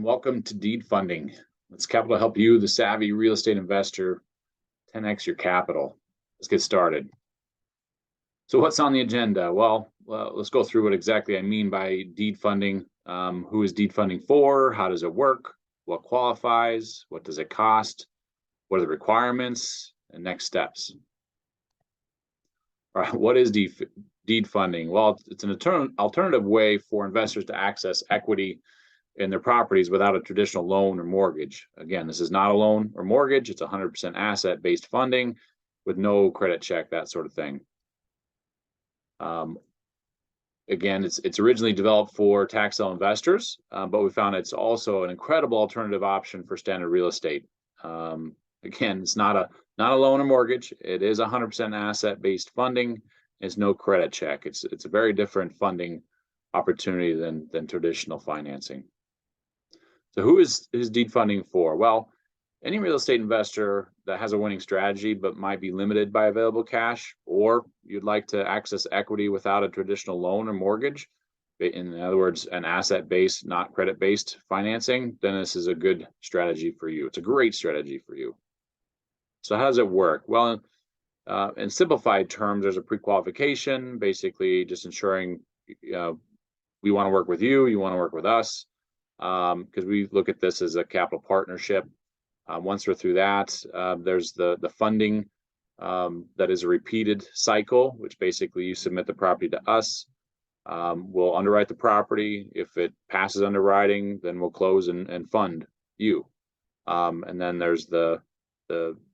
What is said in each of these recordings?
and welcome to Deed Funding. Let's Capital help you, the savvy real estate investor, 10x your capital. Let's get started. So what's on the agenda? Well, let's go through what exactly I mean by deed funding. Who is deed funding for? How does it work? What qualifies? What does it cost? What are the requirements and next steps? All right, what is deed funding? Well, it's an alternative way for investors to access equity in their properties without a traditional loan or mortgage. Again, this is not a loan or mortgage. It's 100% asset-based funding with no credit check, that sort of thing. Again, it's originally developed for tax sale investors, but we found it's also an incredible alternative option for standard real estate. Again, it's not a loan or mortgage. It is 100% asset-based funding. It's no credit check. It's a very different funding opportunity than traditional financing. So who is deed funding for? Well, any real estate investor that has a winning strategy but might be limited by available cash, or you'd like to access equity without a traditional loan or mortgage, in other words, an asset-based, not credit-based financing, then this is a good strategy for you. It's a great strategy for you. So how does it work? Well, in simplified terms, there's a pre-qualification, basically just ensuring we want to work with you, you want to work with us, because we look at this as a capital partnership. Once we're through that, there's the funding that is a repeated cycle, which basically you submit the property to us. We'll underwrite the property. If it passes underwriting, then we'll close and fund you. And then there's the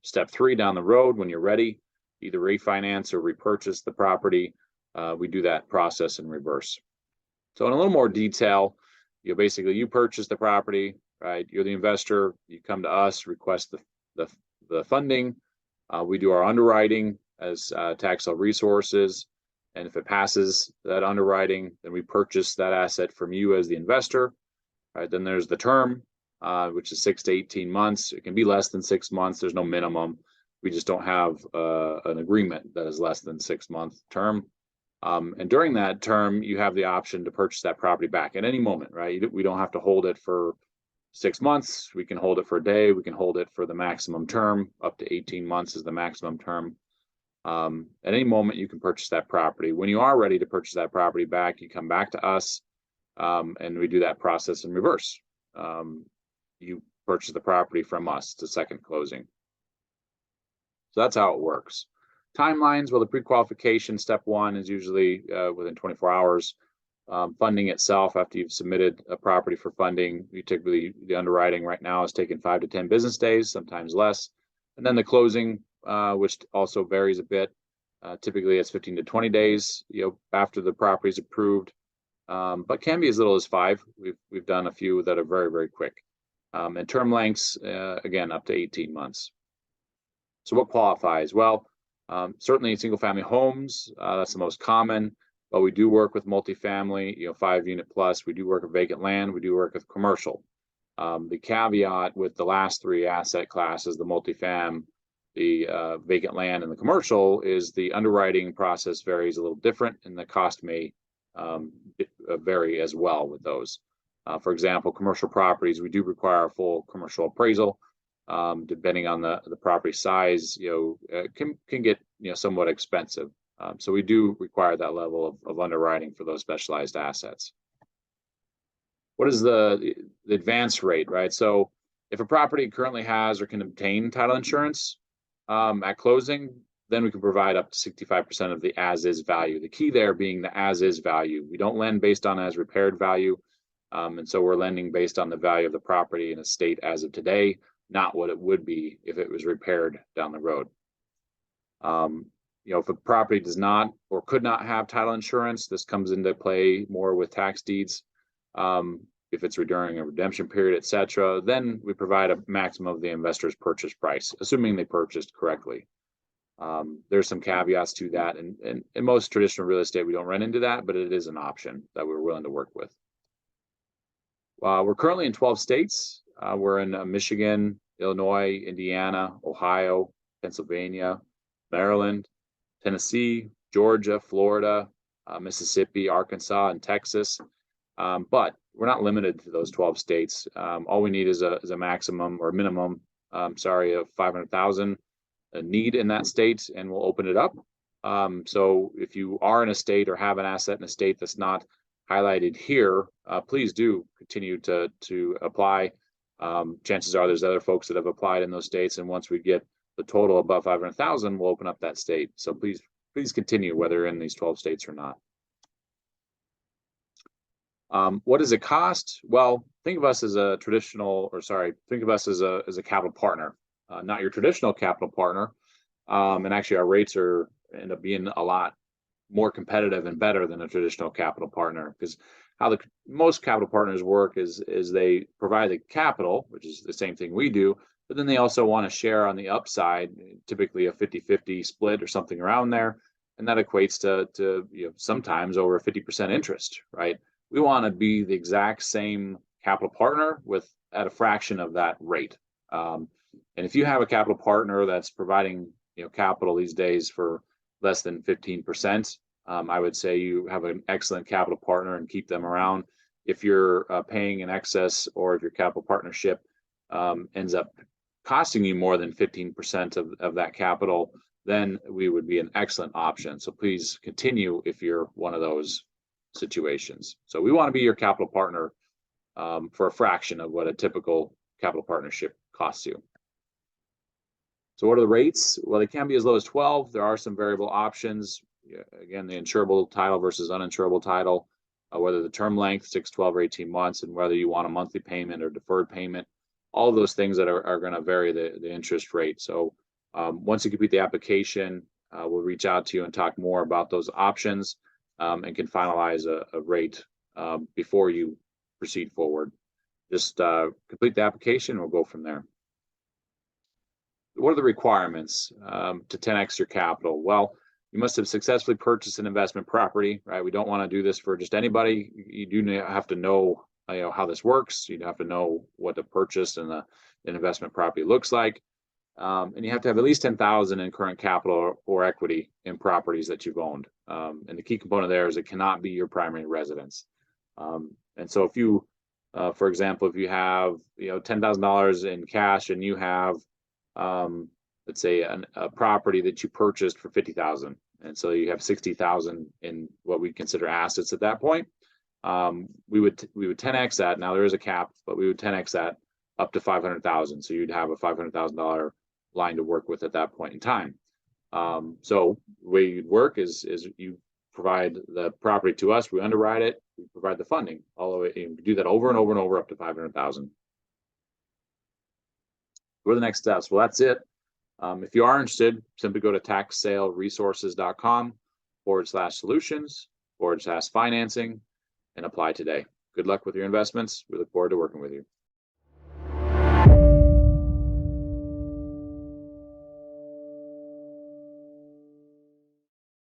step 3 down the road when you're ready, either refinance or repurchase the property. We do that process in reverse. So in a little more detail, basically you purchase the property, right? You're the investor. You come to us, request the funding. We do our underwriting as tax sale resources, and if it passes that underwriting, then we purchase that asset from you as the investor. Right? Then there's the term, which is 6 to 18 months. It can be less than 6 months. There's no minimum. We just don't have an agreement that is less than 6-month term. And during that term, you have the option to purchase that property back at any moment, right? We don't have to hold it for 6 months. We can hold it for a day. We can hold it for the maximum term. Up to 18 months is the maximum term. At any moment, you can purchase that property. When you are ready to purchase that property back, you come back to us, and we do that process in reverse. You purchase the property from us to second closing. So that's how it works. Timelines, well, the pre-qualification, step 1 is usually within 24 hours. Funding itself, after you've submitted a property for funding, typically the underwriting right now is taking 5 to 10 business days, sometimes less. And then the closing, which also varies a bit. Typically it's 15 to 20 days, after the property is approved, but can be as little as 5. We've done a few that are very, very quick. And term lengths, again, up to 18 months. So what qualifies? Well, certainly single-family homes, that's the most common, but we do work with multifamily, 5-unit plus. We do work with vacant land. We do work with commercial. The caveat with the last 3 asset classes, the multifam, the vacant land, and the commercial, is the underwriting process varies a little different, and the cost may vary as well with those. For example, commercial properties, we do require a full commercial appraisal. Depending on the property size, can get somewhat expensive. So we do require that level of underwriting for those specialized assets. What is the advance rate, right? So if a property currently has or can obtain title insurance at closing, then we can provide up to 65% of the as-is value. The key there being the as-is value. We don't lend based on as repaired value, and so we're lending based on the value of the property in a state as of today, not what it would be if it was repaired down the road. If a property does not or could not have title insurance, this comes into play more with tax deeds. If it's during a redemption period, etc., then we provide a maximum of the investor's purchase price, assuming they purchased correctly. There's some caveats to that, and in most traditional real estate, we don't run into that, but it is an option that we're willing to work with. We're currently in 12 states. We're in Michigan, Illinois, Indiana, Ohio, Pennsylvania, Maryland, Tennessee, Georgia, Florida, Mississippi, Arkansas, and Texas. But we're not limited to those 12 states. All we need is a maximum or minimum, of 500,000 a need in that state, and we'll open it up. So if you are in a state or have an asset in a state that's not highlighted here, please do continue to apply. Chances are there's other folks that have applied in those states, and once we get the total above 500,000, we'll open up that state. So please continue, whether in these 12 states or not. What does it cost? Well, think of us as a think of us as a capital partner, not your traditional capital partner. And actually, our rates end up being a lot more competitive and better than a traditional capital partner, because how most capital partners work is they provide the capital, which is the same thing we do, but then they also want to share on the upside, typically a 50-50 split or something around there, and that equates to sometimes over 50% interest, right? We want to be the exact same capital partner at a fraction of that rate. And if you have a capital partner that's providing capital these days for less than 15%, I would say you have an excellent capital partner and keep them around. If you're paying in excess, or if your capital partnership ends up costing you more than 15% of that capital, then we would be an excellent option. So please continue if you're one of those situations. So we want to be your capital partner for a fraction of what a typical capital partnership costs you. So what are the rates? Well, they can be as low as 12. There are some variable options. Again, the insurable title versus uninsurable title, whether the term length, 6, 12, or 18 months, and whether you want a monthly payment or deferred payment. All of those things that are going to vary the interest rate. So once you complete the application, we'll reach out to you and talk more about those options, and can finalize a rate before you proceed forward. Just complete the application, we'll go from there. What are the requirements to 10x your capital? Well, you must have successfully purchased an investment property, right? We don't want to do this for just anybody. You do have to know, how this works. You have to know what to purchase and an investment property looks like. And you have to have at least 10,000 in current capital or equity in properties that you've owned. And the key component there is it cannot be your primary residence. And so if you, for example, if you have $10,000 in cash and you have let's say a property that you purchased for $50,000, and so you have $60,000 in what we consider assets at that point, we would 10x that. Now there is a cap, but we would 10x that up to $500,000. So you'd have a $500,000 line to work with at that point in time. So the way you'd work is you provide the property to us, we underwrite it, we provide the funding all the way. You do that over and over and over up to $500,000. What are the next steps? Well, that's it. If you are interested, simply go to taxsaleresources.com/solutions/financing and apply today. Good luck with your investments. We look forward to working with you.